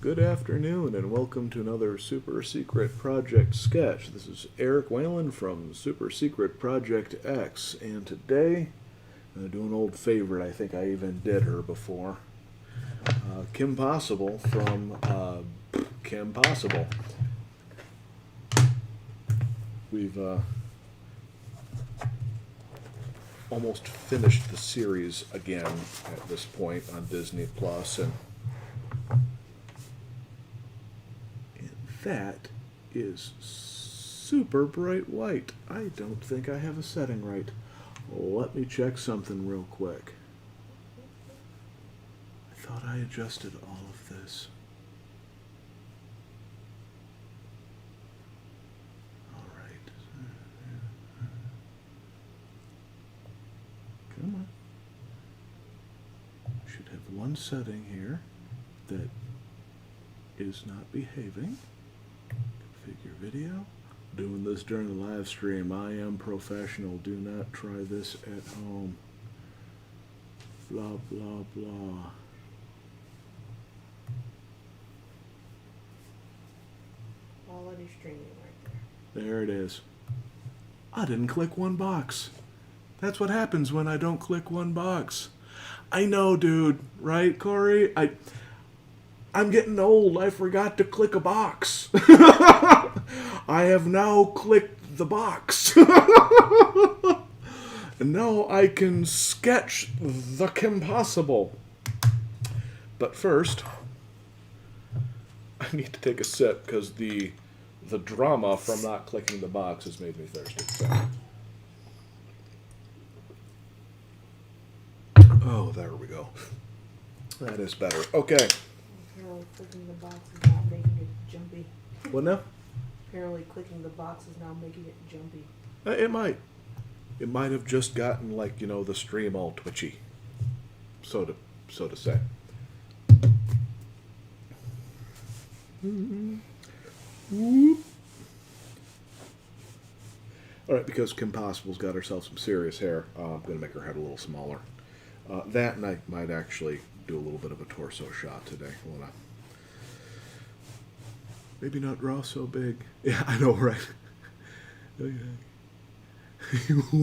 Good afternoon, and welcome to another Super Secret Project sketch. This is Eric Whalen from Super Secret Project X, and today I'm going to do an old favorite. I think I even did her before. Kim Possible from Kim Possible. We've almost finished the series again at this point on Disney Plus, and that is super bright white. I don't think I have a setting right. Let me check something real quick. I thought I adjusted all of this. All right. Come on. Should have one setting here that is not behaving. Configure video. Doing this during the live stream. I am professional. Do not try this at home. Blah, blah, blah. Quality streaming right there. There it is. I didn't click one box. That's what happens when I don't click one box. I know, dude. Right, Corey? I'm getting old. I forgot to click a box. I have now clicked the box. And now I can sketch the Kimpossible. But first, I need to take a sip because the drama from not clicking the box has made me thirsty. So. Oh, there we go. That is better. Okay. Apparently clicking the box is not making it jumpy. What now? Apparently clicking the box is now making it jumpy. It might. It might have just gotten, like, the stream all twitchy. So to say. Whoop. Alright, because Kim Possible's got herself some serious hair, I'm going to make her head a little smaller. That, and I might actually do a little bit of a torso shot today. I want to maybe not draw so big. Yeah, I know, right?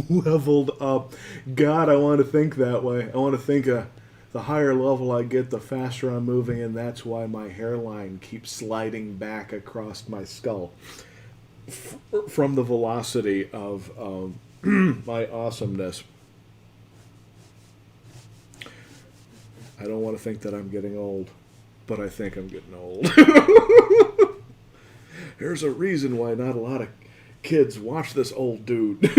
Leveled up. God, I want to think that way. I want to think the higher level I get, the faster I'm moving, and that's why my hairline keeps sliding back across my skull from the velocity of my awesomeness. I don't want to think that I'm getting old, but I think I'm getting old. There's a reason why not a lot of kids watch this old dude. Joe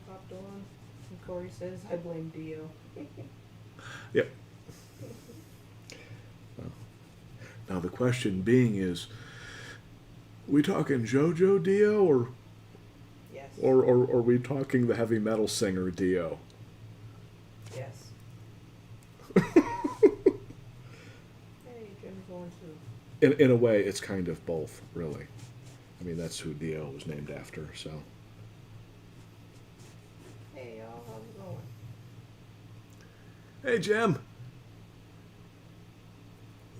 popped on, and Corey says, I blame Dio. Yep. Now the question being is, we talking JoJo Dio or Yes. or are we talking the heavy metal singer Dio? Yes. Hey, Jim's going to. In a way, it's kind of both, really. I mean, that's who Dio was named after, so. Hey, y'all, how's it going? Hey, Jim.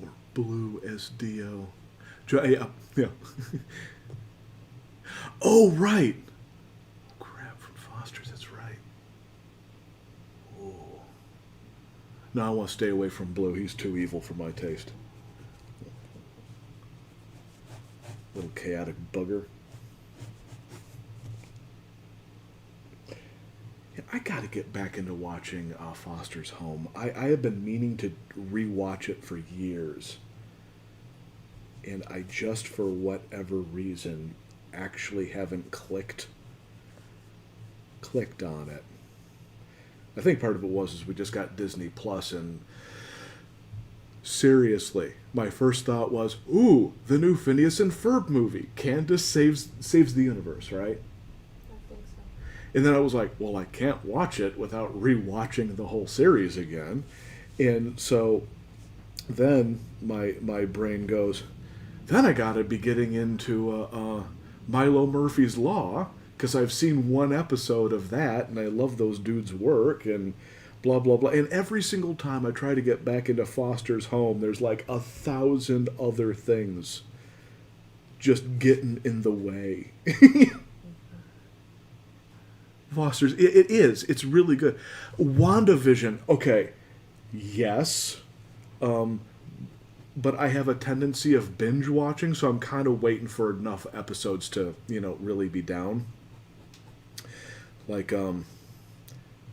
Or Blue as Dio. Yeah. Oh, right. Crap, from Foster's, that's right. Oh. No, I want to stay away from Blue. He's too evil for my taste. Little chaotic bugger. Yeah, I gotta get back into watching Foster's Home. I have been meaning to rewatch it for years. And I just, for whatever reason, actually haven't clicked on it. I think part of it was we just got Disney Plus, and seriously, my first thought was, ooh, the new Phineas and Ferb movie. Candace saves the universe, right? I think so. And then I was like, well, I can't watch it without rewatching the whole series again. And so then my brain goes, then I gotta be getting into Milo Murphy's Law, because I've seen one episode of that, and I love those dudes' work, and blah blah blah. And every single time I try to get back into Foster's home, there's like 1,000 other things just getting in the way. Foster's, it is. It's really good. WandaVision, okay, yes, but I have a tendency of binge watching, so I'm kind of waiting for enough episodes to, really be down. Like, I'm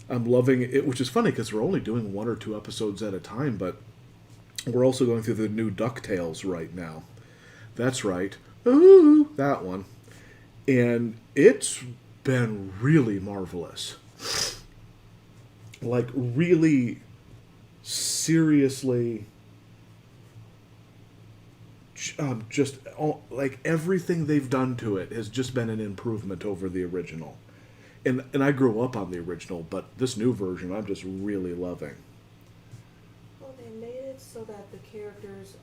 loving it, which is funny because we're only doing 1 or 2 episodes at a time, but we're also going through the new DuckTales right now. That's right. Ooh, that one. And it's been really marvelous. Like, really seriously, just like everything they've done to it has just been an improvement over the original. And I grew up on the original, but this new version I'm just really loving. Well, they made it so that the characters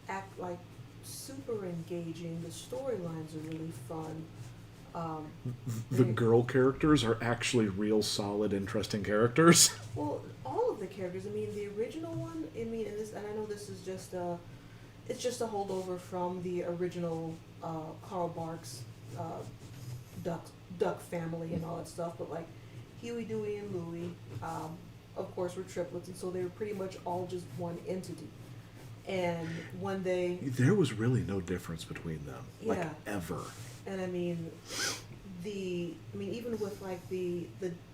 act like super engaging. The storylines are really fun. The girl characters are actually real solid, interesting characters. Well, all of the characters. I mean, the original one. I mean, and I know this is just it's just a holdover from the original Carl Barks Duck family and all that stuff. But like Huey, Dewey, and Louie, of course, were triplets, and so they were pretty much all just one entity. And when there was really no difference between them, like yeah. ever. And I mean, even with like the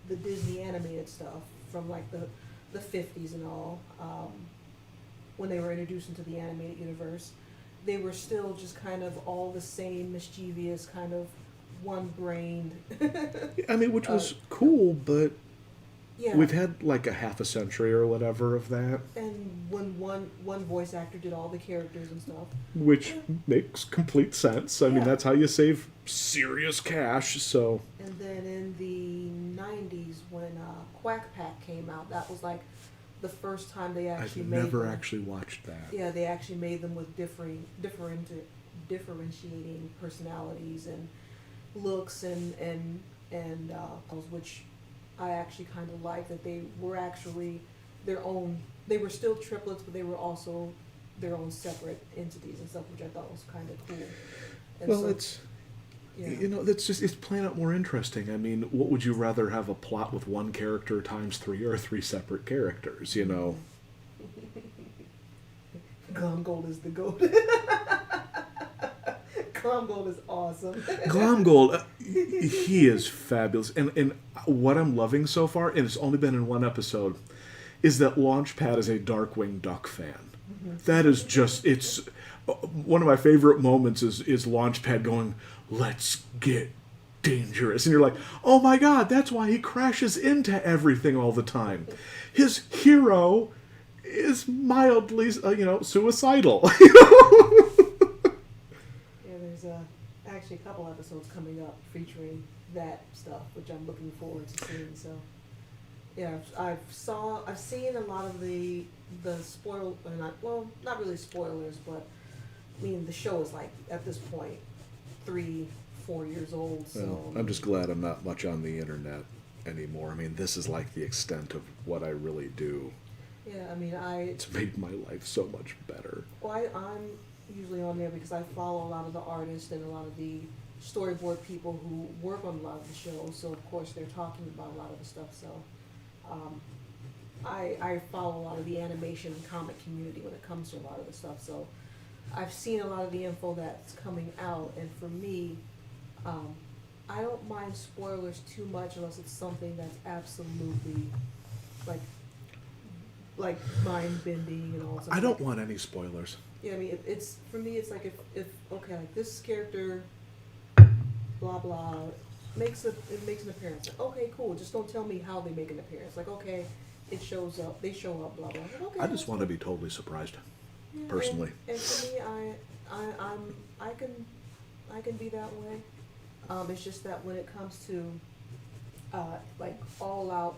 Disney animated stuff from like the 50s and all, when they were introduced into the animated universe, they were still just kind of all the same mischievous kind of one-brained. I mean, which was cool, but yeah. We've had like a half a century or whatever of that. And when one voice actor did all the characters and stuff. Which makes complete sense. I mean, that's how you save serious cash, so... And then in the 90s, when Quack Pack came out, that was like the first time they actually made them. I've never actually watched that. Yeah, they actually made them with differentiating personalities and looks and which I actually kind of like, that they were actually their own. They were still triplets, but they were also their own separate entities and stuff, which I thought was kind of cool. And well, so, it's yeah. it's playing out more interesting. I mean, what would you rather have, a plot with one character times 3 or 3 separate characters? Glomgold is the goat. Glomgold is awesome. Glomgold, he is fabulous. And what I'm loving so far, and it's only been in 1 episode, is that Launchpad is a Darkwing Duck fan. Mm-hmm. That is just, it's one of my favorite moments is Launchpad going, "Let's get dangerous." And you're like, oh my god, that's why he crashes into everything all the time. His hero is mildly, suicidal. Actually a couple episodes coming up featuring that stuff, which I'm looking forward to seeing. So, yeah, I've seen a lot of the not really spoilers, but I mean the show is like at this point 3-4 years old. So well, I'm just glad I'm not much on the internet anymore. I mean, this is like the extent of what I really do. Yeah, I mean, it's made my life so much better. Well, I'm usually on there because I follow a lot of the artists and a lot of the storyboard people who work on a lot of the shows. So of course they're talking about a lot of the stuff. So I follow a lot of the animation and comic community when it comes to a lot of the stuff. So I've seen a lot of the info that's coming out, and for me, I don't mind spoilers too much unless it's something that's absolutely like mind bending and all. I don't want any spoilers. Yeah, I mean, it's for me. It's like if okay, like this character, blah blah, makes an appearance. Like, okay, cool. Just don't tell me how they make an appearance. Like, okay, it shows up. They show up. Blah blah. Like, okay, I just want to be totally surprised, personally. And for me, I can be that way. It's just that when it comes to like all out,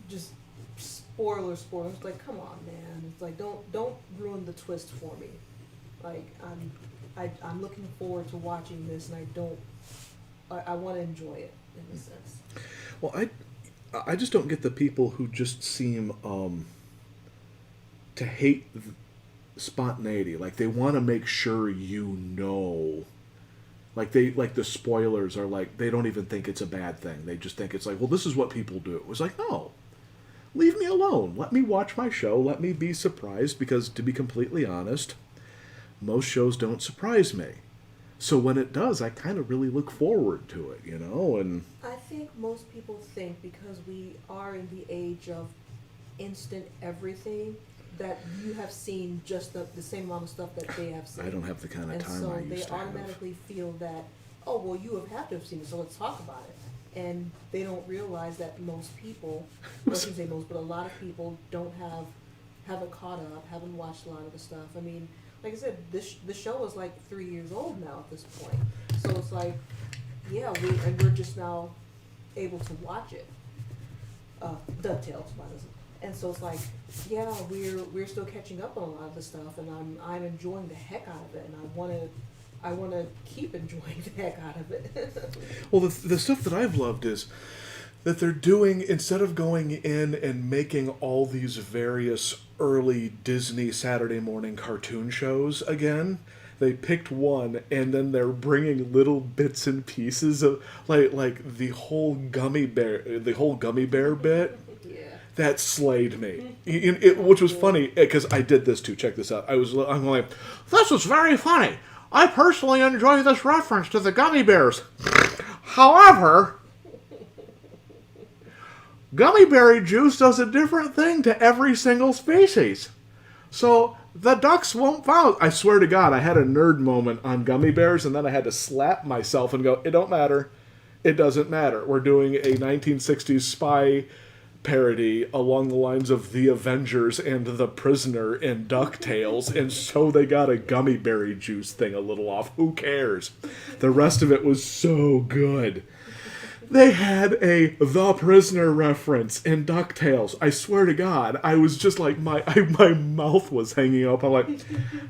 just spoilers, like, come on, man. It's like, don't ruin the twist for me. Like, I'm looking forward to watching this, and I want to enjoy it in a sense. Well, I just don't get the people who just seem to hate spontaneity. Like they want to make sure you know. Like the spoilers are like they don't even think it's a bad thing. They just think it's like, well, this is what people do. It was like, no, leave me alone. Let me watch my show. Let me be surprised because, to be completely honest, most shows don't surprise me. So when it does, I kind of really look forward to it, you know. And I think most people think because we are in the age of instant everything that you have seen just the same amount of stuff that they have seen. I don't have the kind of And time so I used they to have. automatically feel that, oh, well, you have to have seen it, so let's talk about it. And they don't realize that most people, or I shouldn't say most, but a lot of people haven't caught up, haven't watched a lot of the stuff. I mean, like I said, the show is like 3 years old now at this point. So it's like, yeah, we're just now able to watch it. DuckTales, by the way. And so it's like, yeah, we're still catching up on a lot of the stuff, and I'm enjoying the heck out of it, and I wanna keep enjoying the heck out of it. Well, the stuff that I've loved is that they're doing, instead of going in and making all these various early Disney Saturday morning cartoon shows again, they picked one and then they're bringing little bits and pieces of like the whole gummy bear bit. Yeah. That slayed me, which was funny because I did this too. Check this out. I'm like, this is very funny. I personally enjoy this reference to the gummy bears. However, gummy berry juice does a different thing to every single species. So the ducks won't follow. I swear to God, I had a nerd moment on gummy bears, and then I had to slap myself and go, it don't matter. It doesn't matter. We're doing a 1960s spy parody along the lines of The Avengers and The Prisoner and DuckTales, and so they got a gummy berry juice thing a little off. Who cares? The rest of it was so good. They had a The Prisoner reference in DuckTales. I swear to God, I was just like, my mouth was hanging up. I'm like,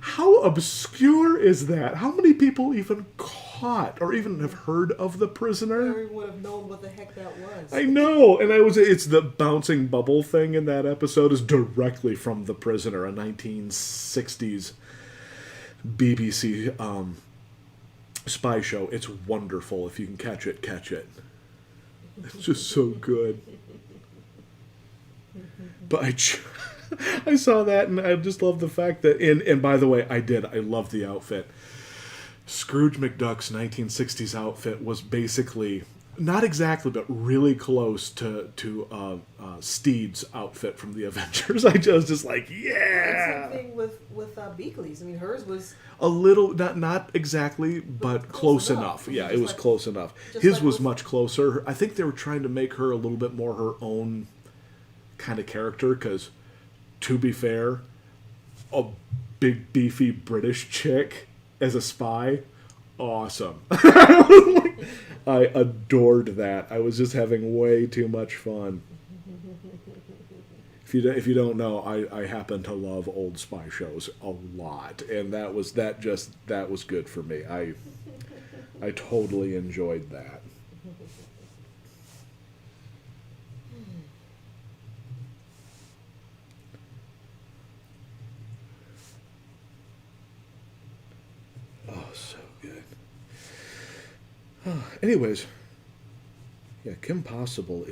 how obscure is that? How many people even caught or even have heard of The Prisoner? Everyone would have known what the heck that was. I know, and it's the bouncing bubble thing in that episode is directly from The Prisoner, a 1960s BBC spy show. It's wonderful. If you can catch it, catch it. It's just so good. But I saw that, and I just love the fact that, and by the way, I love the outfit. Scrooge McDuck's 1960s outfit was basically, not exactly, but really close to Steed's outfit from the Avengers. I just like, yeah. And same thing with Beakley's. I mean, hers was A little, not exactly, but close enough. Yeah, it was like, close enough. just His like was with- much closer. I think they were trying to make her a little bit more her own kind of character, because, to be fair, a big, beefy British chick as a spy, awesome. I adored that. I was just having way too much fun. If you don't know, I happen to love old spy shows a lot, and that was good for me. I totally enjoyed that. Oh, so good. Anyways, yeah, Kim Possible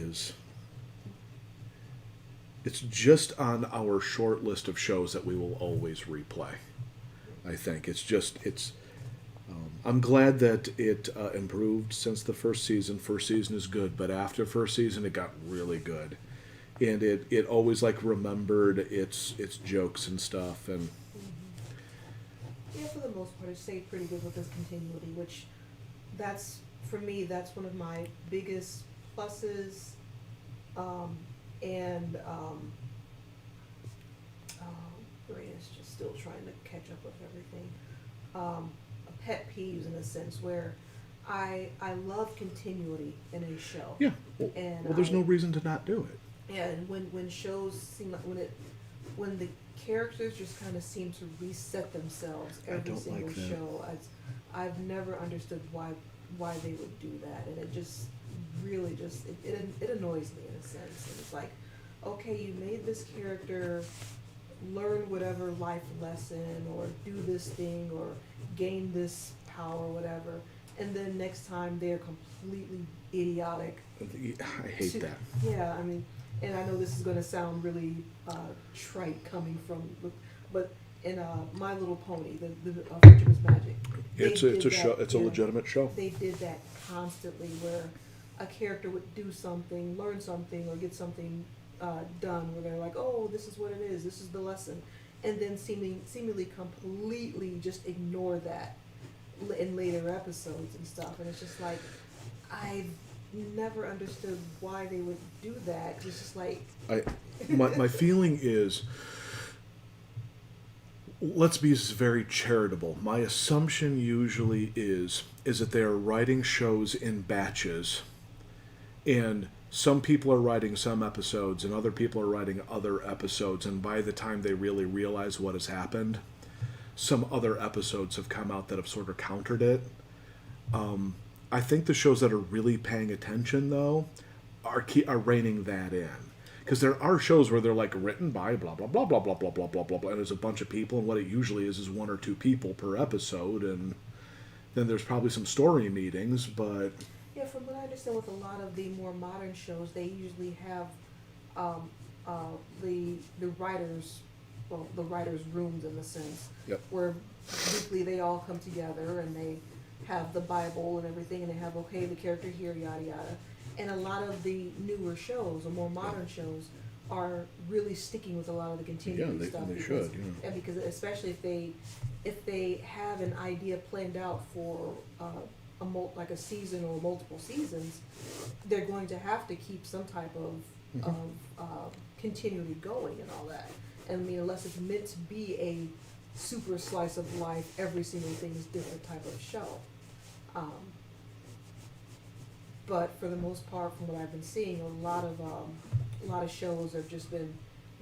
it's just on our short list of shows that we will always replay. I think I'm glad that it improved since the first season. First season is good, but after first season, it got really good, and it always like remembered its jokes and stuff. And Yeah, for the most part, it stayed pretty good with its continuity, which for me, that's one of my biggest pluses. Brain is just still trying to catch up with everything. A pet peeves in a sense where I love continuity in a show. yeah, And well, there's no reason to not do it. Yeah, and when shows seem like when the characters just kind of seem to reset themselves I every don't single like that. show, I've never understood why they would do that, and it just really just it annoys me in a sense. And it's like, okay, you made this character learn whatever life lesson or do this thing or gain this power or whatever, and then next time they're completely idiotic. I hate to- that. Yeah, I mean, and I know this is going to sound really trite coming from, but in My Little Pony, the Friendship is Magic. they It's did a show. that, It's a yeah. legitimate show. They did that constantly, where a character would do something, learn something, or get something done, where they're like, "Oh, this is what it is. This is the lesson," and then seemingly completely just ignore that in later episodes and stuff. And it's just like, I've never understood why they would do that. 'Cause it's just like, My feeling is, let's be very charitable. My assumption usually is that they are writing shows in batches, and some people are writing some episodes and other people are writing other episodes, and by the time they really realize what has happened, some other episodes have come out that have sort of countered it. I think the shows that are really paying attention, though, are reining that in. Because there are shows where they're like written by blah blah blah blah blah blah blah blah blah blah, and there's a bunch of people, and what it usually is one or two people per episode, and then there's probably some story meetings, but yeah, from what I understand, with a lot of the more modern shows, they usually have the writers, well, the writers' rooms in the sense, Yep. where weekly they all come together and they have the Bible and everything, and they have, okay, the character here, yada yada. And a lot of the newer shows or more modern shows are really sticking with a lot of the continuity Yeah, stuff. they because, should, yeah. and because especially if they have an idea planned out for like a season or multiple seasons, they're going to have to keep some type of continuity going and all that. And I mean, unless it's meant to be a super slice of life, every single thing is different type of show. But for the most part, from what I've been seeing, a lot of shows have just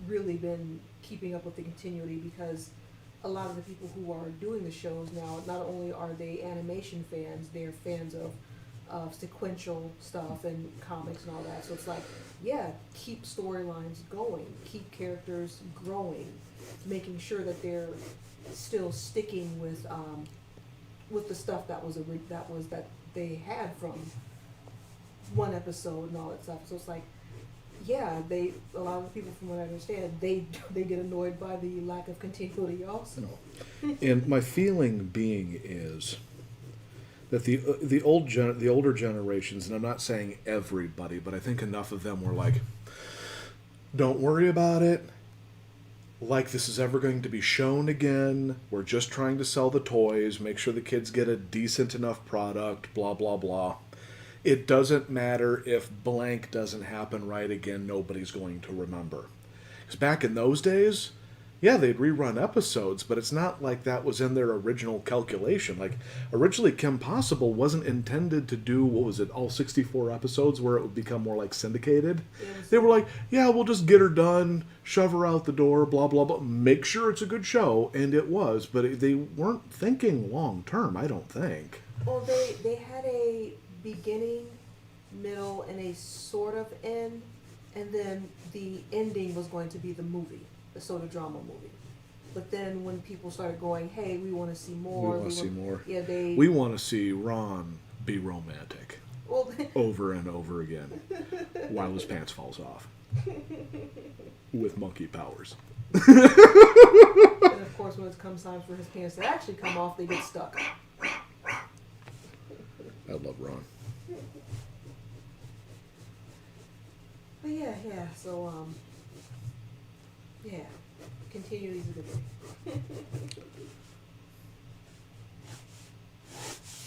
really been keeping up with the continuity, because a lot of the people who are doing the shows now, not only are they animation fans, they're fans of sequential stuff and comics and all that. So it's like, yeah, keep storylines going, keep characters growing, making sure that they're still sticking with the stuff that they had from one episode and all that stuff. So it's like, yeah, a lot of the people, from what I understand, they get annoyed by the lack of continuity also. And my feeling being is that the older generations, and I'm not saying everybody, but I think enough of them were like, don't worry about it. Like this is ever going to be shown again. We're just trying to sell the toys, make sure the kids get a decent enough product, blah, blah, blah. It doesn't matter if blank doesn't happen right again, nobody's going to remember. Because back in those days, yeah, they'd rerun episodes, but it's not like that was in their original calculation. Like, originally, Kim Possible wasn't intended to do, what was it, all 64 episodes where it would become more like syndicated. They were like, yeah, we'll just get her done, shove her out the door, blah, blah, blah, make sure it's a good show, and it was, but they weren't thinking long term, I don't think. Well, they had a beginning, middle, and a sort of end, and then the ending was going to be the movie, the sort of drama movie. But then when people started going, hey, we want to see more. We want to see more. Yeah, we want to see Ron be romantic. Well, over and over again while his pants falls off with monkey powers. and of course, when it comes time for his pants to actually come off, they get stuck. I love Ron. But yeah, so, yeah, continuity is a good thing.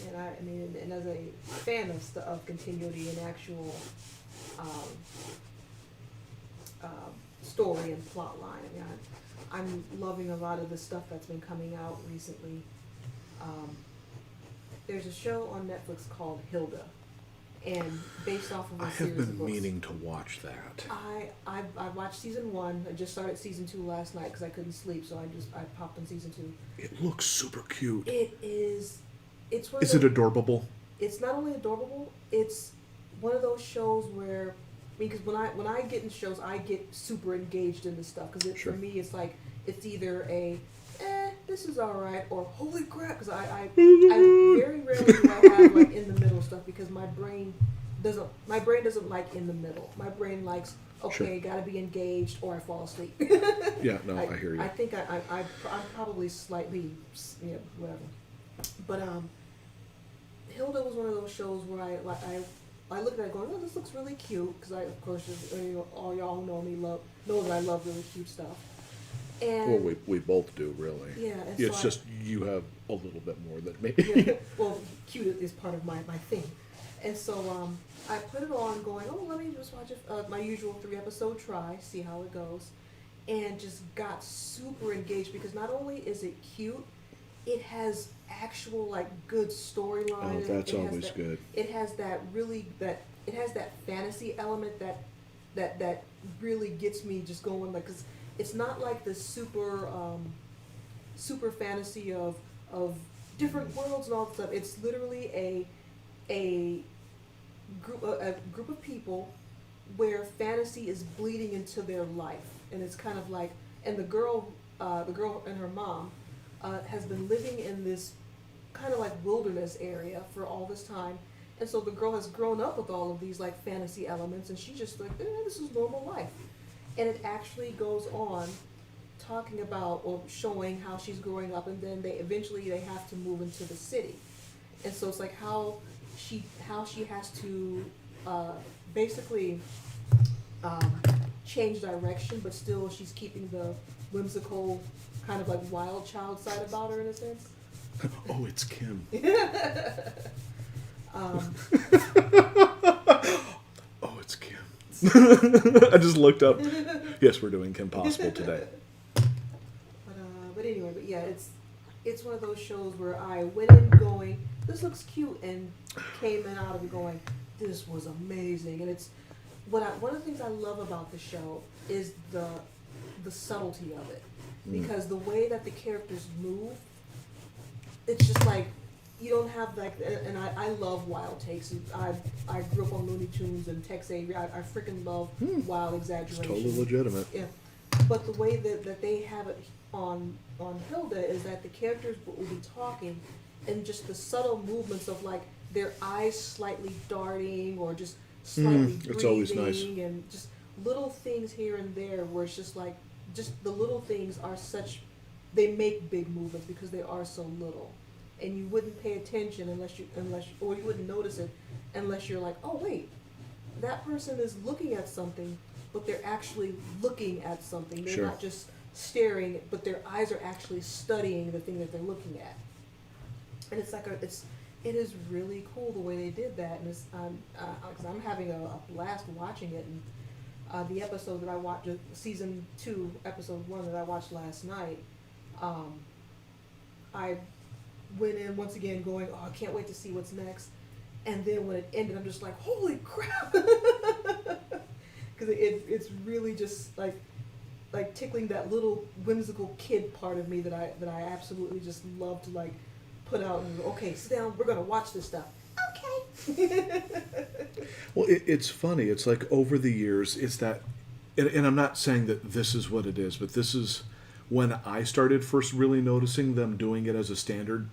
And as a fan of continuity and actual story and plot line, I mean, I'm loving a lot of the stuff that's been coming out recently. There's a show on Netflix called Hilda, and based off of a I series have of been books. meaning to watch that. I watched season 1. I just started season 2 last night because I couldn't sleep, so I popped on season 2. It looks super cute. It is. It's one of Is it the- adorable? It's not only adorable. It's one of those shows where, because when I get in shows, I get super engaged in this stuff because Sure. for me it's like it's either a this is all right or holy crap because I very rarely do I have like in the middle stuff because my brain doesn't like in the middle. My brain likes okay, Sure. gotta be engaged or I fall asleep. Yeah, no, I hear you. I think I'm probably slightly whatever, but Hilda was one of those shows where I looked at it going, oh, this looks really cute because I, of course, all y'all who know me know that I love really cute stuff. And Well, we both do, really. yeah, and It's so just you have a little bit more than me. yeah, well, cute is part of my thing, and so I put it on, going, oh, let me just watch my usual 3-episode try, see how it goes, and just got super engaged because not only is it cute, it has actual like good storyline. Oh, that's it has always that, good. It has that it has that fantasy element that really gets me just going like because it's not like the super fantasy of different worlds and all that stuff. It's literally a group of people where fantasy is bleeding into their life, and it's kind of like and the girl and her mom has been living in this kind of like wilderness area for all this time, and so the girl has grown up with all of these like fantasy elements, and she just like this is normal life, and it actually goes on talking about or showing how she's growing up, and then they have to move into the city, and so it's like how she has to basically change direction, but still she's keeping the whimsical kind of like wild child side about her in a sense. Oh, it's Kim. um, Oh, it's Kim. I just looked up. Yes, we're doing Kim Possible today. but anyway, but yeah, it's one of those shows where I went in going, this looks cute, and came in out of it going, this was amazing. And it's one of the things I love about the show is the subtlety of it, because the way that the characters move, it's just like you don't have like, and I love wild takes. I grew up on Looney Tunes and Tex Avery. I freaking love wild It's exaggeration. totally legitimate. Yeah, but the way that they have it on Hilda is that the characters will be talking, and just the subtle movements of like their eyes slightly darting or just slightly breathing, it's always nice. and just little things here and there where it's just like just the little things are such, they make big movements because they are so little, and you wouldn't pay attention or you wouldn't notice it unless you're like, oh wait, that person is looking at something, but they're actually looking at something. They're Sure. not just staring, but their eyes are actually studying the thing that they're looking at. And it's like it is really cool the way they did that, and it's because I'm having a blast watching it. And the episode that I watched, season 2, episode 1 that I watched last night, I went in once again going, oh, I can't wait to see what's next. And then when it ended, I'm just like, holy crap! Because it's really just like tickling that little whimsical kid part of me that I absolutely just love to like put out and okay, sit down, we're gonna watch this stuff. Okay. Well, it's funny. It's like over the years, it's that, and I'm not saying that this is what it is, but this is when I started first really noticing them doing it as a standard.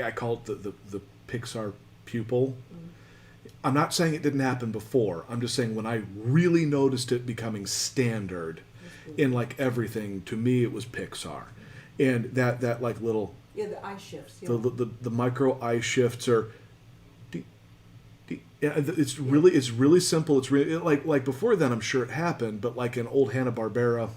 I call it the Pixar pupil. I'm not saying it didn't happen before. I'm just saying when I really noticed it becoming standard in like everything, to me it was Pixar, and that like little The eye shifts. the micro eye shifts are. Yeah, it's really simple. It's really like before then. I'm sure it happened, but like in old Hanna-Barbera,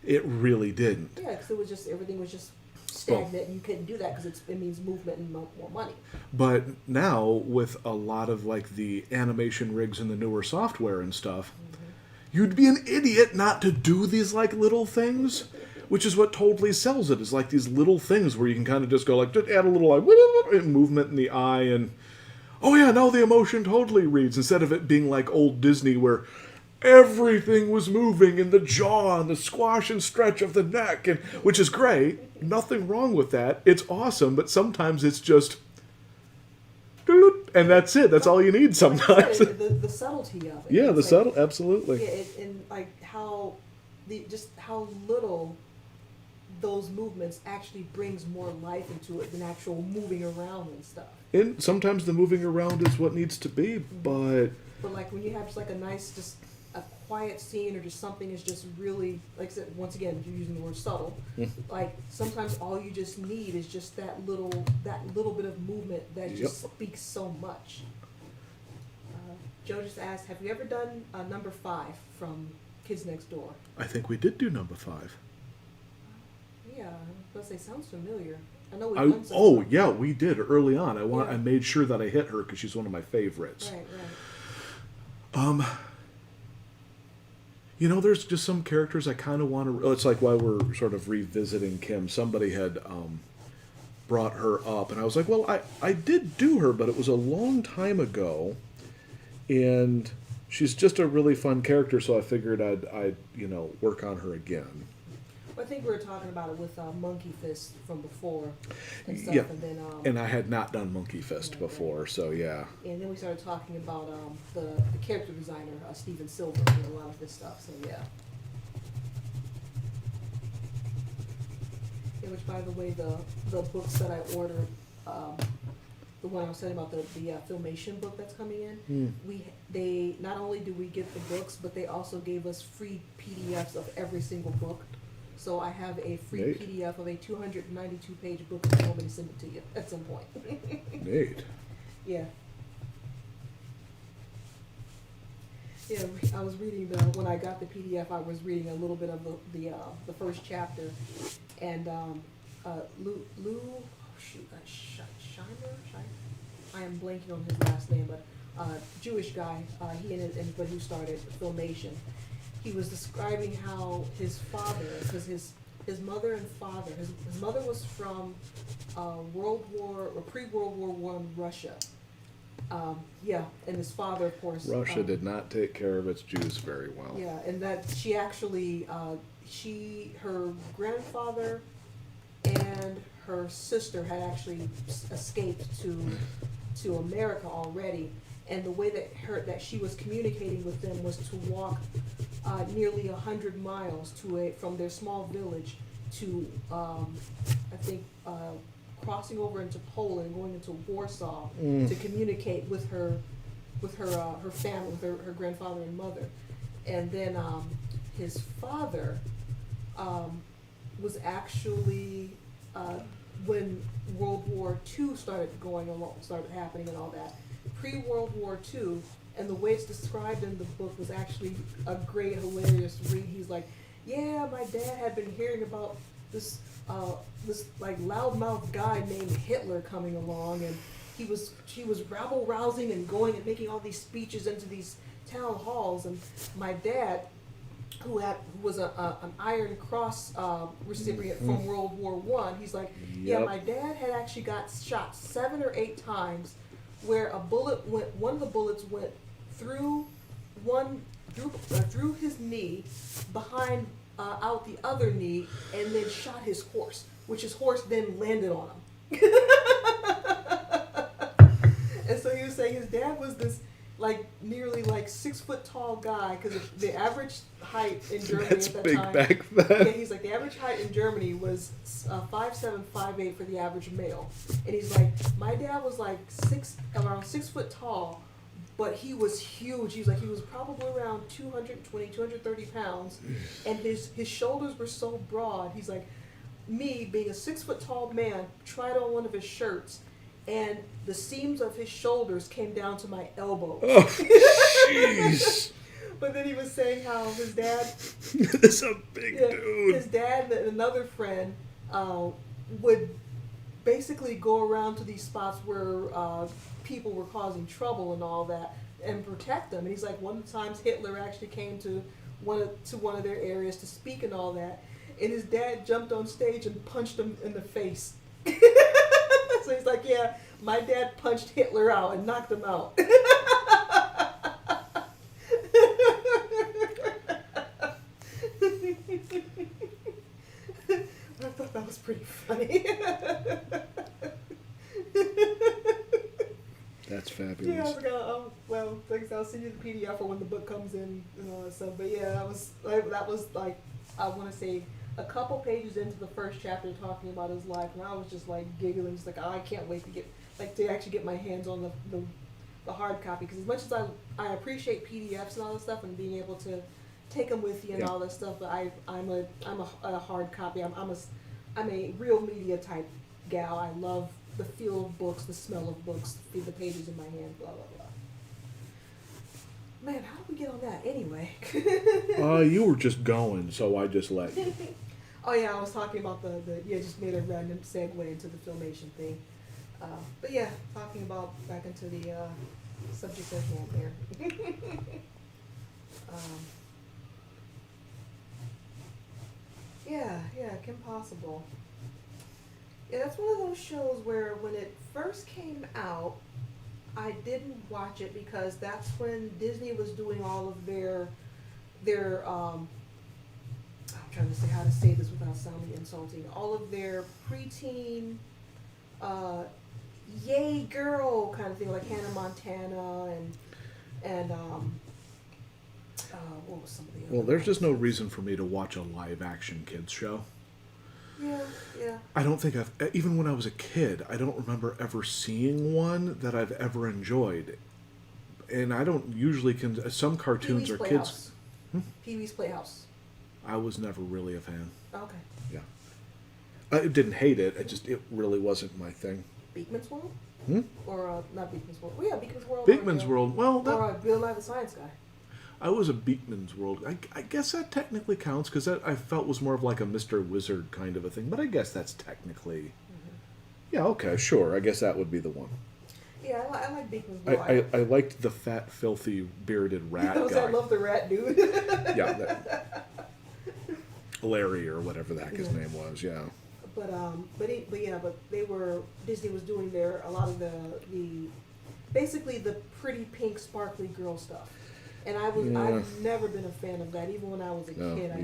it really didn't. Yeah, because it was just everything was just stagnant, and you couldn't do that because it means movement and more money. But now with a lot of like the animation rigs and the newer software and stuff, you'd be an idiot not to do these like little things, which is what totally sells it. Is like these little things where you can kind of just go like just add a little like movement in the eye and. Oh yeah, now the emotion totally reads, instead of it being like old Disney where everything was moving in the jaw and the squash and stretch of the neck, and which is great. Nothing wrong with that. It's awesome, but sometimes it's just And that's it. That's all you need Like I sometimes. said, the subtlety of it. Yeah, the It's like, subtle, absolutely. yeah, and like how just how little those movements actually brings more life into it than actual moving around and stuff. And sometimes the moving around is what needs to be, but But like when you have just like a nice, just a quiet scene or just something is just really, like I said, once again, you're using the word subtle. Like sometimes all you just need is just that little bit of movement that just Yep. speaks so much. Joe just asked, have you ever done number 5 from Kids Next Door? I think we did do number 5. Yeah, I was gonna say, sounds familiar. I know we've I, done some. oh yeah, we did early on. Yeah. I made sure that I hit her because she's one of my favorites. Right, right. You know, there's just some characters I kind of want to. It's like why we're sort of revisiting Kim. Somebody had brought her up, and I was like, well, I did do her, but it was a long time ago, and she's just a really fun character. So I figured I'd work on her again. I think we were talking about it with Monkey Fist from before and stuff, Yeah. and then And I had not done Monkey Fist Right, before, so yeah. and then we started talking about the character designer Steven Silver and a lot of this stuff. So yeah. Yeah, which by the way, the books that I ordered, the one I was telling about the Filmation book that's coming in, they not only do we get the books, but they also gave us free PDFs of every single book. So I have a free Neat. PDF of a 292-page book if you want me to send it to you at some point. Nate. Yeah. Yeah, I was reading when I got the PDF, I was reading a little bit of the first chapter, and Lou, Scheimer? I am blanking on his last name, but Jewish guy, but who started Filmation. He was describing how his father, because his mother and father, his mother was from World War or pre-World War I Russia. Yeah, and his father, of course. Russia did not take care of its Jews very well. Yeah, and that she actually, her grandfather and her sister had actually escaped to America already, and the way that she was communicating with them was to walk nearly 100 miles from their small village to I think crossing over into Poland, going into Warsaw to communicate with her family, with her grandfather and mother. And then his father was actually when World War II started happening and all that, pre-World War II, and the way it's described in the book was actually a great, hilarious read. He's like, yeah, my dad had been hearing about this like loudmouth guy named Hitler coming along, and she was rabble rousing and going and making all these speeches into these town halls, and my dad, who was an Iron Cross recipient from World War I, he's like, yeah, Yep. my dad had actually got shot 7 or 8 times, where one of the bullets went through his knee, behind out the other knee, and then shot his horse, which his horse then landed on him. And so he was saying his dad was this nearly 6 foot tall guy, because the average height in Germany That's at that big time. back then. Yeah, he's like, the average height in Germany was 5'7", 5'8" for the average male. And he's like, my dad was around 6 foot tall, but he was huge. He was probably around 220, 230 pounds, and his shoulders were so broad. He's like, me being a 6 foot tall man tried on one of his shirts, and the seams of his shoulders came down to my elbow. Oh, jeez. But then he was saying how his dad, This is a big his dude. dad and another friend would basically go around to these spots where people were causing trouble and all that, and protect them. And he's like, one of the times Hitler actually came to one of their areas to speak and all that, and his dad jumped on stage and punched him in the face. So he's like, yeah, my dad punched Hitler out and knocked him out. I thought that was pretty funny. That's fabulous. Yeah, I was gonna. Well, like I said, I'll send you the PDF for when the book comes in and all that stuff. But yeah, that was like I want to say a couple pages into the first chapter talking about his life, and I was just like giggling, just like I can't wait to get to actually get my hands on the hard copy, because as much as I appreciate PDFs and all this stuff and being able to take them with you and all this stuff, but I'm a hard copy. I'm a real media type gal. I love the feel of books, the smell of books, the pages in my hand, blah blah blah. Man, how did we get on that anyway? You were just going, so I just let you. Oh yeah, I was talking about just made a random segue into the Filmation thing. But yeah, talking about back into the subject at hand there. Yeah, Kim Possible. Yeah, that's one of those shows where when it first came out, I didn't watch it because that's when Disney was doing all of their I'm trying to say how to say this without sounding insulting. All of their preteen, yay girl kind of thing, like Hannah Montana and what was some of the other Well, there's just no ones? reason for me to watch a live action kids show. Yeah. I don't think even when I was a kid, I don't remember ever seeing one that I've ever enjoyed. And I don't usually some cartoons Pee-wee's are Playhouse. kids. Pee-wee's Playhouse. I was never really a fan. Okay. Yeah. I didn't hate it. It really wasn't my thing. Beekman's World? Hmm? Or not Beekman's World. Well, yeah, Beekman's World. Beekman's World. Well, Or Bill Nye the Science Guy. I was a Beekman's World. I guess that technically counts because that I felt was more of like a Mr. Wizard kind of a thing. But I guess that's technically. Mm-hmm. Yeah. Okay. Sure. I guess that would be the one. Yeah, I like Beekman's World. I liked the fat, filthy, bearded rat I guy. love the rat dude. Yeah. Larry or whatever the heck his name was. Yeah. But Disney was doing a lot of the basically the pretty pink sparkly girl stuff, and I've never been a fan of that. Even when I was a kid, I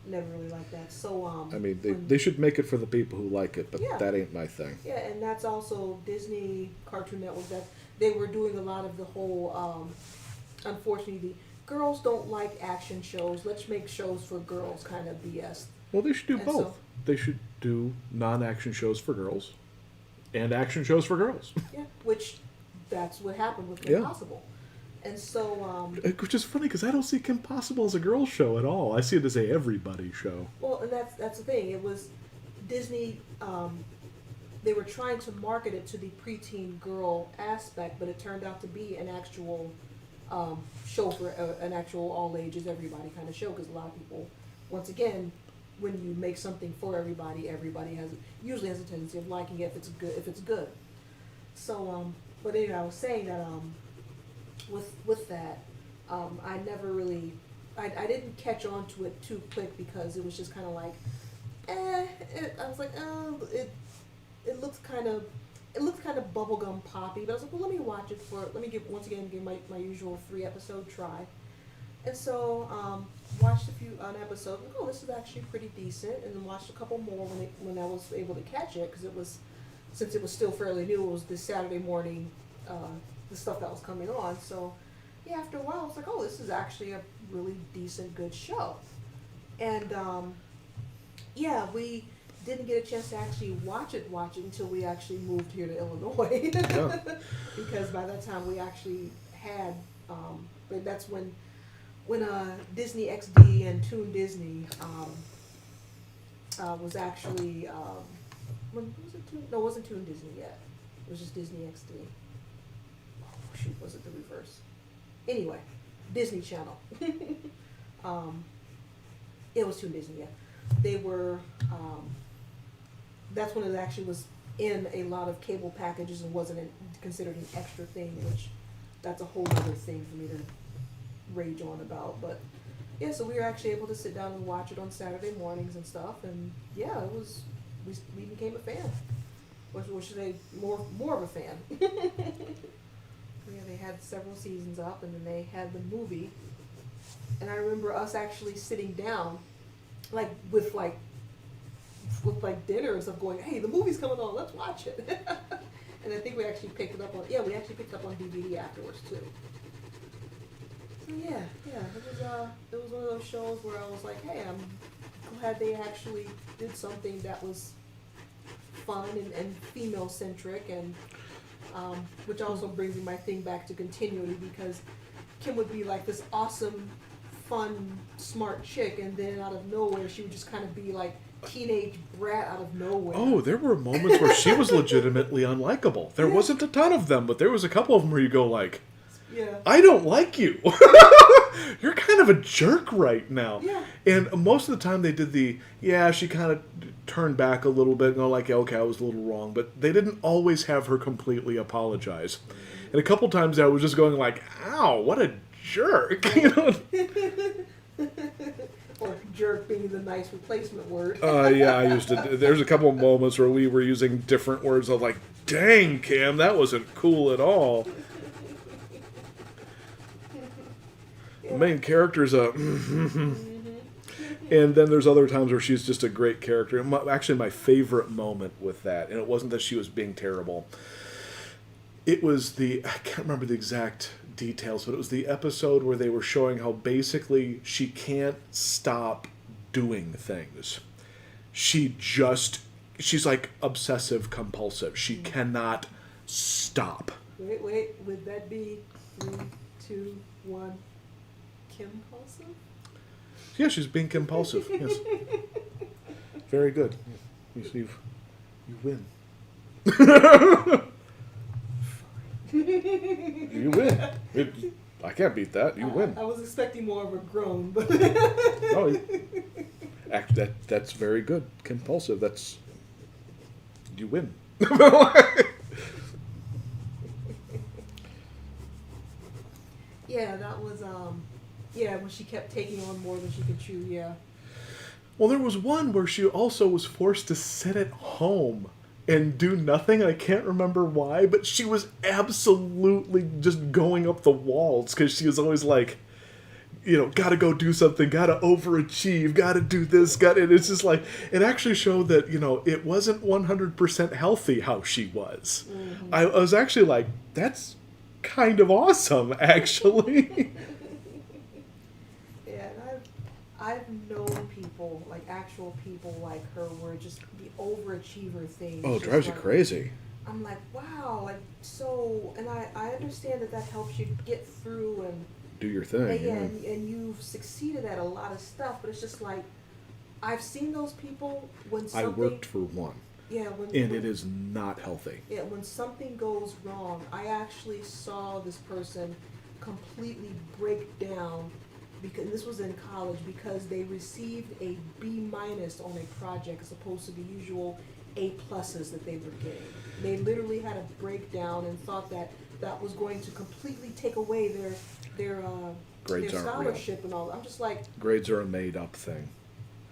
never really liked that. So I mean, they should make it for the people who like it, but Yeah. that ain't my thing. yeah, and that's also Disney Cartoon Network. That they were doing a lot of the whole. Unfortunately, the girls don't like action shows. Let's make shows for girls, kind of BS. Well, they should do And both. so- They should do non-action shows for girls and action shows for girls. Yeah, which that's what happened with Yeah. Impossible. And so, Which is funny because I don't see Kim Possible as a girls show at all. I see it as a everybody show. well, and that's the thing. It was Disney. They were trying to market it to the preteen girl aspect, but it turned out to be an actual show for an actual all ages, everybody kind of show. Because a lot of people, once again, when you make something for everybody, everybody usually has a tendency of liking it if it's good. So, but anyway, I was saying that with that, I never really, I didn't catch on to it too quick because it was just kind of like, I was like, oh, it looks kind of bubblegum poppy. But I was like, well, let me watch it let me give my usual 3-episode try. And so, watched an episode. Like, oh, this is actually pretty decent. And then watched a couple more when I was able to catch it, because since it was still fairly new, it was this Saturday morning, the stuff that was coming on. So, yeah, after a while, I was like, oh, this is actually a really decent, good show. And, yeah, we didn't get a chance to actually watch it until we actually moved here to Illinois. Yeah. Because by that time we actually had, but that's when Disney XD and Toon Disney was actually, when was it Toon? No, it wasn't Toon Disney yet. It was just Disney XD. Oh, shoot, was it the reverse? Anyway, Disney Channel. It was Toon Disney, yeah. They were, that's when it actually was in a lot of cable packages and wasn't considered an extra thing, which that's a whole other thing for me to rage on about. But yeah, so we were actually able to sit down and watch it on Saturday mornings and stuff, and yeah, it was, we became a fan. Or should I say, more of a fan. Yeah, they had several seasons up, and then they had the movie, and I remember us actually sitting down, with dinners of going, hey, the movie's coming on, let's watch it. And I think we actually picked it up on, yeah, we actually picked it up on DVD afterwards too. So yeah, it was one of those shows where I was like, hey, I'm glad they actually did something that was fun and female centric, and which also brings me my thing back to continuity, because Kim would be like this awesome, fun, smart chick, and then out of nowhere she would just kind of be like teenage brat out of nowhere. Oh, there were moments where she was legitimately unlikable. There wasn't a ton of them, but there was a couple of them where you go like, yeah, I don't like you. You're kind of a jerk right now. Yeah. And most of the time they did she kind of turned back a little bit and they're like, okay, I was a little wrong. But they didn't always have her completely apologize. And a couple times I was just going like, ow, what a jerk. You know? Or jerk being the nice replacement word. Yeah, I used to. There's a couple of moments where we were using different words. I was like, dang, Kim, that wasn't cool at all. The main character's a... And then there's other times where she's just a great character. Actually, my favorite moment with that, and it wasn't that she was being terrible. It was I can't remember the exact details, but it was the episode where they were showing how basically she can't stop doing things. She's like obsessive compulsive. She cannot stop. Wait, would that be 3, 2, 1, Kim-pulsive? Yeah, she's being compulsive. Yes. Very good. You win. You win. I can't beat that. You win. I was expecting more of a groan, but Oh, that's very good. Compulsive. You win. yeah, that was when she kept taking on more than she could chew. Yeah. Well, there was one where she also was forced to sit at home and do nothing. I can't remember why, but she was absolutely just going up the walls because she was always like, gotta go do something, gotta overachieve, gotta do this, and it's just like, it actually showed that, it wasn't 100% healthy how she was. Mm-hmm. I was actually like, that's kind of awesome, actually. Yeah, and I've known people, like actual people like her, where just the overachiever thing. Oh, it drives you crazy. I'm like, wow, like, so, and I understand that helps you get through and do your thing. And you've succeeded at a lot of stuff, but it's just like, I've seen those people when something... I worked for one. Yeah, it is not healthy. Yeah, when something goes wrong, I actually saw this person completely break down, because this was in college, because they received a B- on a project as opposed to the usual A+ that they were getting. They literally had a breakdown and thought that was going to completely take away their grades their aren't scholarship real. And all. I'm just like, grades are a made up thing.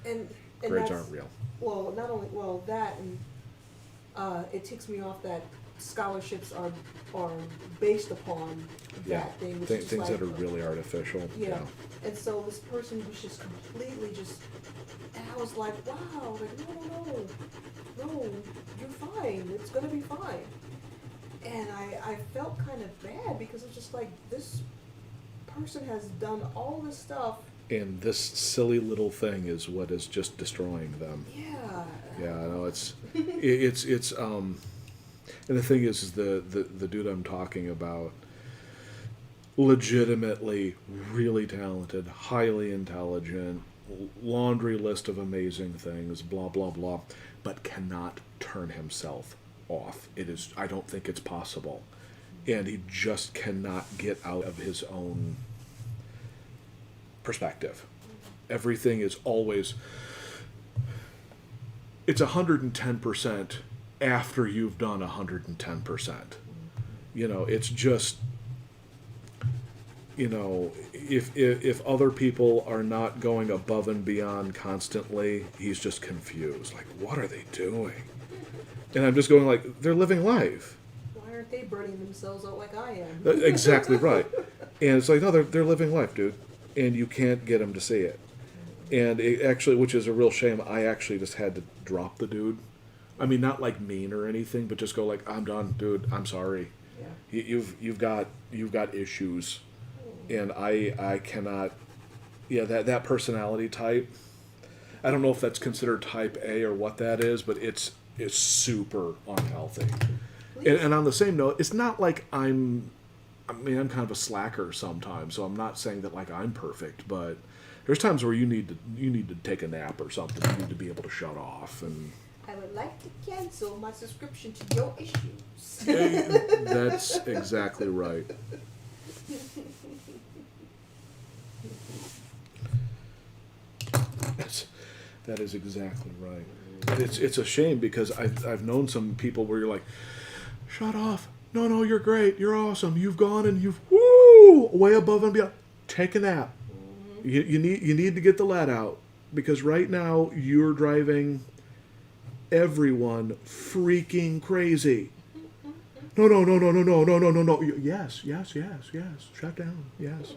And grades aren't real. Well, not only that, and it ticks me off that scholarships are based upon that thing, which is things like, that are really artificial. Yeah. And so this person was just completely and I was like, wow, like no, you're fine. It's gonna be fine. And I felt kind of bad, because it's just like, this person has done all this stuff, and this silly little thing is what is just destroying them. Yeah. Yeah, I know it's and the thing is the dude I'm talking about, legitimately really talented, highly intelligent, laundry list of amazing things, blah blah blah, but cannot turn himself off. I don't think it's possible. And he just cannot get out of his own perspective. Everything is always, it's 110% after you've done 110%. It's just, if other people are not going above and beyond constantly, he's just confused. Like, what are they doing? And I'm just going like, they're living life. Why aren't they burning themselves out like I am? Exactly right. And it's like, no, they're living life, dude. And you can't get them to see it. And it actually, which is a real shame, I actually just had to drop the dude I mean, not like mean or anything, but just go like, I'm done, dude. I'm sorry. Yeah. You've got issues, and I cannot. Yeah, that personality type. I don't know if that's considered type A or what that is, but it's super unhealthy. And on the same note, it's not like I mean, I'm kind of a slacker sometimes, so I'm not saying that like I'm perfect, but there's times where you need to take a nap or something. You need to be able to shut off, and I would like to cancel my subscription to your issues. that's exactly right. That is exactly right. And it's a shame because I've known some people where you're like, shut off. No, you're great. You're awesome. You've gone and you've way above and beyond. Take a nap. You need to get the lead out because right now you're driving everyone freaking crazy. No. Yes. Shut down. Yes.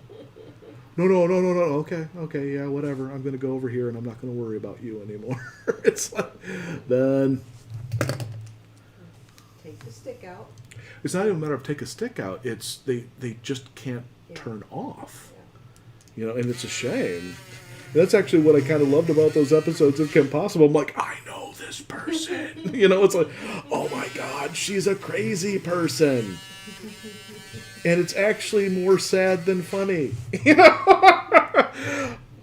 No. Okay, yeah, whatever. I'm going to go over here and I'm not going to worry about you anymore. It's like, then. Take the stick out. It's not even a matter of take a stick out. It's they just can't Yeah. turn off. Yeah. You know, and it's a shame. And that's actually what I kind of loved about those episodes of Kim Possible. I'm like, I know this person. You know, it's like, oh my God, she's a crazy person. And it's actually more sad than funny. You know?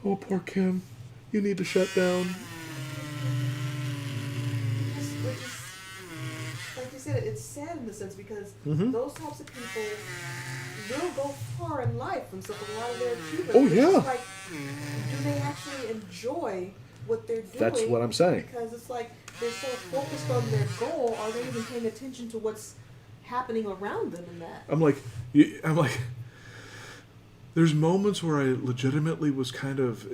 Oh, poor Kim. You need to shut down. Which is, like you said, it's sad in the sense because Mhm. those types of people will go far in life and stuff with a lot of their achievements. Oh, It's yeah. just like, do they actually enjoy what they're doing? That's what I'm saying. Because it's like they're so focused on their goal, are they even paying attention to what's happening around them in that? I'm like, there's moments where I legitimately was kind of,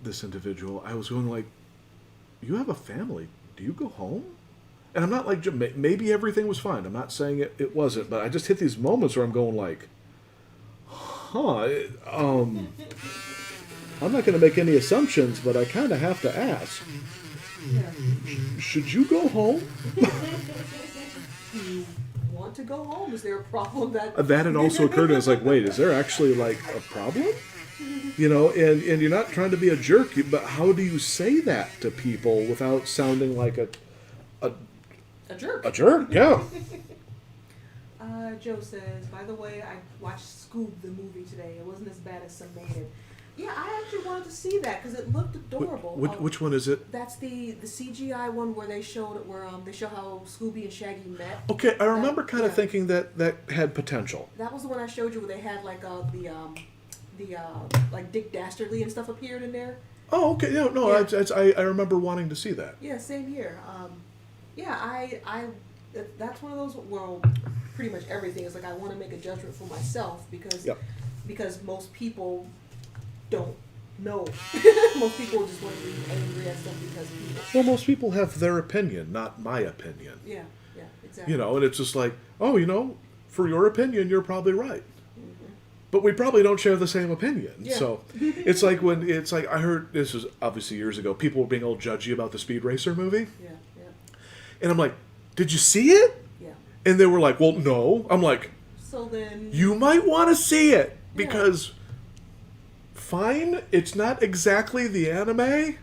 this individual, I was going like, you have a family. Do you go home? And I'm not like, maybe everything was fine. I'm not saying it wasn't, but I just hit these moments where I'm going like, I'm not going to make any assumptions, but I kind of have to ask, Yeah. should you go home? Do you want to go home? Is there a problem that... That had also occurred to me. I was like, wait, is there actually like a problem? You know, and you're not trying to be a jerk, but how do you say that to people without sounding like a A jerk. a jerk? Yeah. Joe says, by the way, I watched Scoob the movie today. It wasn't as bad as some made it. Yeah, I actually wanted to see that because it looked adorable. Which one is it? That's the CGI one where they showed it, where they show how Scooby and Shaggy met. Okay, I remember kind of Yeah. thinking that had potential. That was the one I showed you where they had like like Dick Dastardly and stuff appeared in there. Oh, okay. No, Yeah. I remember wanting to see that. Yeah, same here. Yeah, that's one of those. Well, pretty much everything is like I want to make a judgment for myself because Yep. because most people don't know. Most people just want to be angry at stuff because people. Well, most people have their opinion, not my opinion. Yeah, exactly. You know, and it's just like, oh, you know, for your opinion, you're probably right. Mm-hmm. But we probably don't share the same opinion. Yeah. So it's like I heard, this was obviously years ago, people were being all judgy about the Speed Racer movie. Yeah. And I'm like, did you see it? Yeah. And they were like, well, no. I'm like, So then. you might want to see it because, fine, it's not exactly the anime,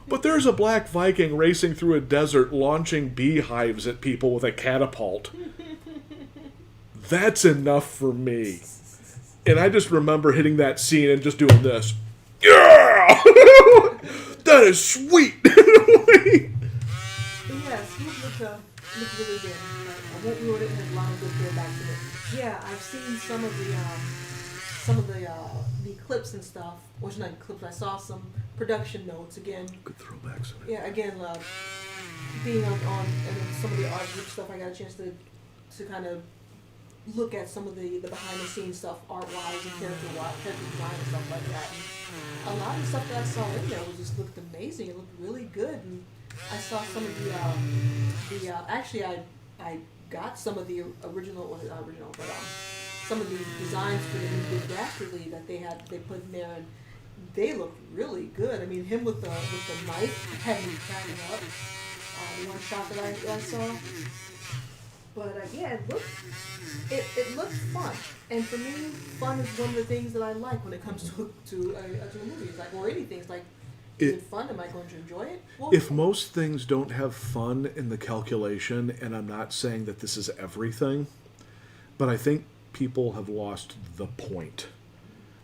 but there's a black Viking racing through a desert launching beehives at people with a catapult. That's enough for me. And I just remember hitting that scene and just doing this. Yeah! That is sweet! But yeah, Scoop looked really good. I won't ruin it. There's a lot of good feedback to it. Yeah, I've seen some of the clips and stuff. Which not clips. I saw some production notes again. Good throwbacks. Yeah, again, being on and then some of the art group stuff. I got a chance to kind of look at some of the behind the scenes stuff, art wise and character design and stuff like that. And a lot of the stuff that I saw in there just looked amazing. It looked really good. And I saw some of actually I got some of the original, well, not original, but some of the designs for the new Big Dastardly that they put in there, and they looked really good. I mean, him with the knife had me cracking up. the one shot that I saw. But yeah, it looked fun, and for me, fun is one of the things that I like when it comes to a movie. It's like, or anything. It's like, is it fun? Am I going to enjoy it? Well, If most things don't have fun in the calculation, and I'm not saying that this is everything, but I think people have lost the point.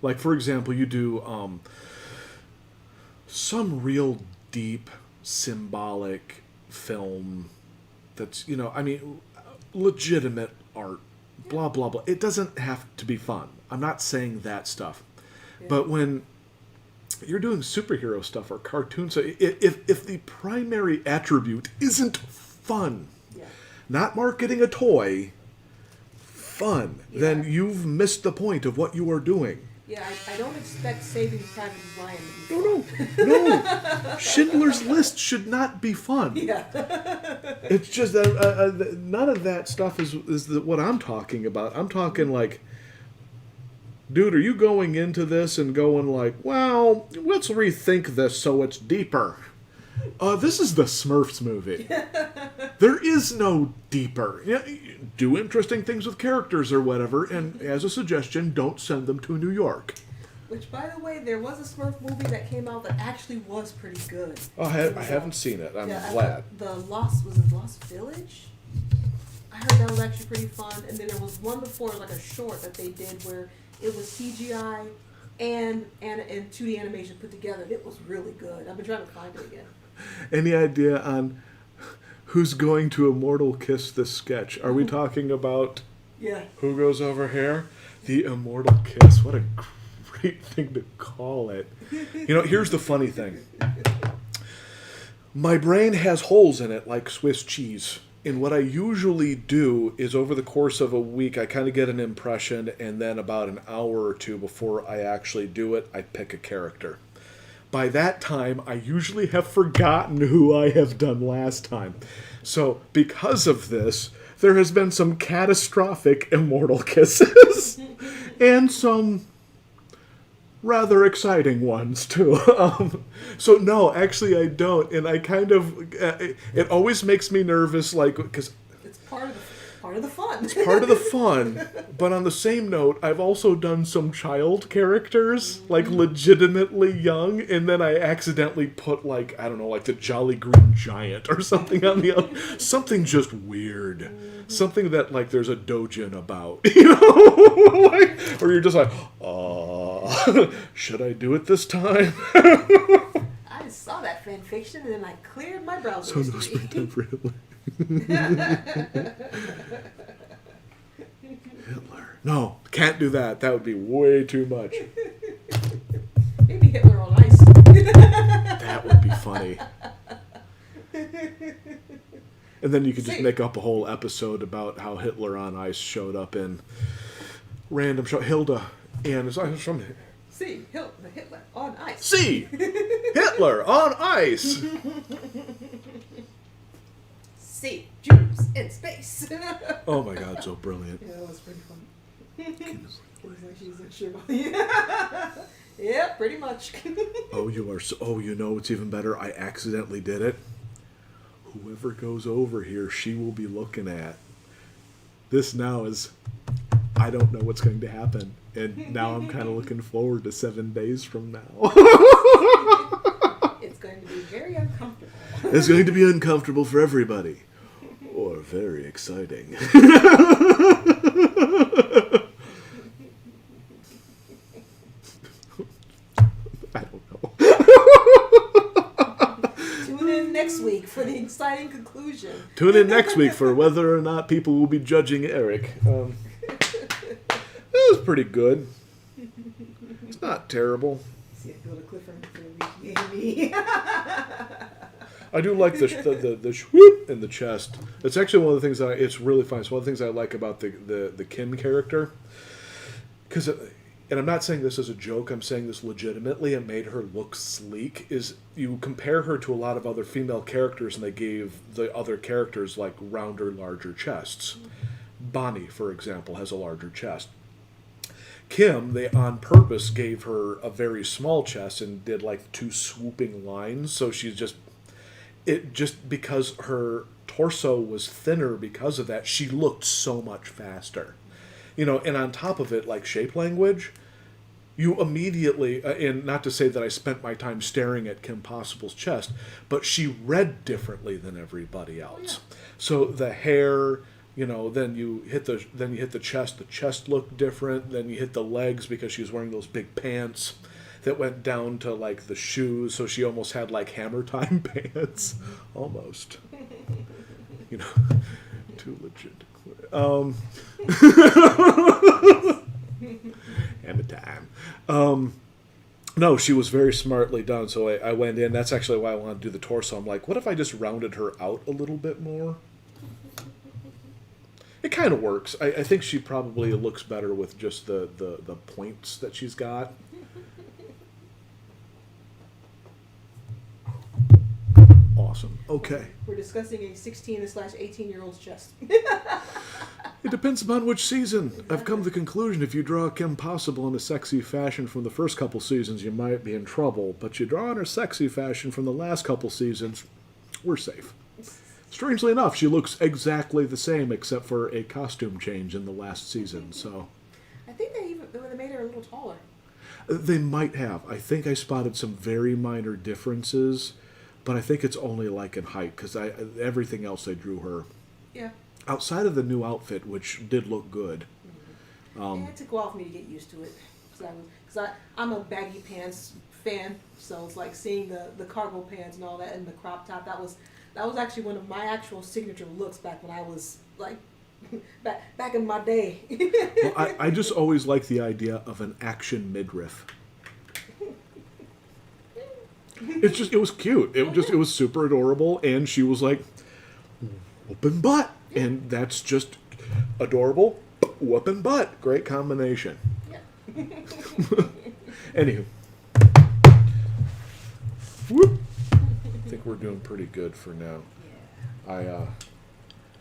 Like, for example, you do some real deep, symbolic film that's, I mean, legitimate art, blah, blah, blah. It doesn't have to be fun. I'm not saying that stuff. yeah. But when you're doing superhero stuff or cartoons, if the primary attribute isn't fun, yeah. not marketing a toy, fun, then Yeah. you've missed the point of what you are doing. Yeah, I don't expect Saving Private Ryan to be No, fun. no. Schindler's List should not be fun. Yeah. It's just none of that stuff is what I'm talking about. I'm talking like, dude, are you going into this and going like, well, let's rethink this so it's deeper? This is the Smurfs movie. There is no deeper. Yeah, do interesting things with characters or whatever, and as a suggestion, don't send them to New York. Which, by the way, there was a Smurf movie that came out that actually was pretty good. Oh, I haven't seen it. I'm glad. The Lost, was it Lost Village? I heard that was actually pretty fun. And then there was one before, like a short that they did where it was CGI and 2D animation put together. It was really good. I've been trying to find it again. Any idea on who's going to Immortal Kiss this sketch? Are we talking about Yeah. who goes over here? The Immortal Kiss. What a great thing to call it. Here's the funny thing. My brain has holes in it like Swiss cheese. And what I usually do is over the course of a week, I kind of get an impression, and then about an hour or two before I actually do it, I pick a character. By that time, I usually have forgotten who I have done last time. So, because of this, there has been some catastrophic Immortal Kisses, and some rather exciting ones, too. So, no, actually I don't, and I kind of, it always makes me nervous, like, because It's part of the fun. it's part of the fun. But on the same note, I've also done some child characters, like legitimately young, and then I accidentally put like, I don't know, like the Jolly Green Giant or something on the other. Something just weird. Something that like there's a dojin about. Like, or you're just like, should I do it this time? I just saw that fan fiction and then I cleared my browser So no history. springtime for Hitler. Hitler. No, can't do that. That would be way too much. Maybe Hitler on ice. That would be funny. And then you could just See. make up a whole episode about how Hitler on Ice showed up in random show. Hilda and it's from See, Hitler on ice. See Hitler on Ice. See, Jews in space. Oh my God, so brilliant. Yeah, that was pretty fun. It was like she's like, sure about yeah, pretty much. Oh, you are so. Oh, you know what's even better? I accidentally did it. Whoever goes over here, she will be looking at. This now is. I don't know what's going to happen, and now I'm kind of looking forward to 7 days from now. It's going to be very uncomfortable. It's going to be uncomfortable for everybody, or very exciting. I don't know. Tune in next week for the exciting conclusion. Tune in next week for whether or not people will be judging Eric. It was pretty good. It's not terrible. See, I go to Clifford for the week. Amy. I do like the whoop in the chest. It's actually one of the things it's really fun. It's one of the things I like about the Kim character. Because, and I'm not saying this as a joke, I'm saying this legitimately, it made her look sleek, is you compare her to a lot of other female characters and they gave the other characters like rounder, larger chests. Bonnie, for example, has a larger chest. Kim, they on purpose gave her a very small chest and did like 2 swooping lines, so she's just... it just because her torso was thinner because of that, she looked so much faster. And on top of it, like shape language, you immediately, and not to say that I spent my time staring at Kim Possible's chest, but she read differently than everybody else. So the hair, then you hit the chest. The chest looked different. Then you hit the legs because she was wearing those big pants that went down to like the shoes. So she almost had like Hammer Time pants, almost. Too legit. Hammer Time. No, she was very smartly done. So I went in. That's actually why I wanted to do the torso. I'm like, what if I just rounded her out a little bit more? It kind of works. I think she probably looks better with just the points that she's got. Awesome. Okay. We're discussing a 16/18-year-old's chest. It depends upon which season. I've come to the conclusion if you draw Kim Possible in a sexy fashion from the first couple seasons, you might be in trouble. But you draw in her sexy fashion from the last couple seasons, we're safe. Strangely enough, she looks exactly the same except for a costume change in the last season. So I think they made her a little taller. they might have. I think I spotted some very minor differences, but I think it's only like in height because everything else they drew her. Yeah. Outside of the new outfit, which did look good. It took a while for me to get used to it because I'm a baggy pants fan, so it's like seeing the cargo pants and all that and the crop top. That was actually one of my actual signature looks back when I was like back in my day. Well, I just always liked the idea of an action midriff. It was cute. It was super adorable, and she was like whooping butt, and that's just adorable. Whooping butt, great combination. Yeah. Anywho, whoop. I think we're doing pretty good for now. Yeah.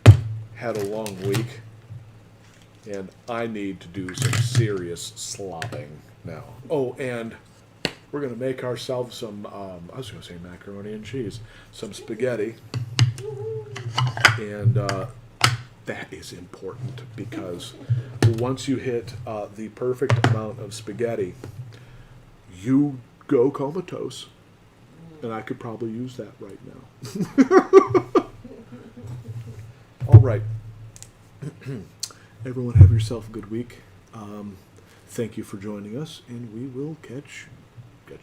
I had a long week, and I need to do some serious slopping now. Oh, and we're going to make ourselves some, I was going to say macaroni and cheese, some spaghetti. And that is important because once you hit the perfect amount of spaghetti, you go comatose. And I could probably use that right now. All right. Everyone have yourself a good week. Thank you for joining us, and we will catch you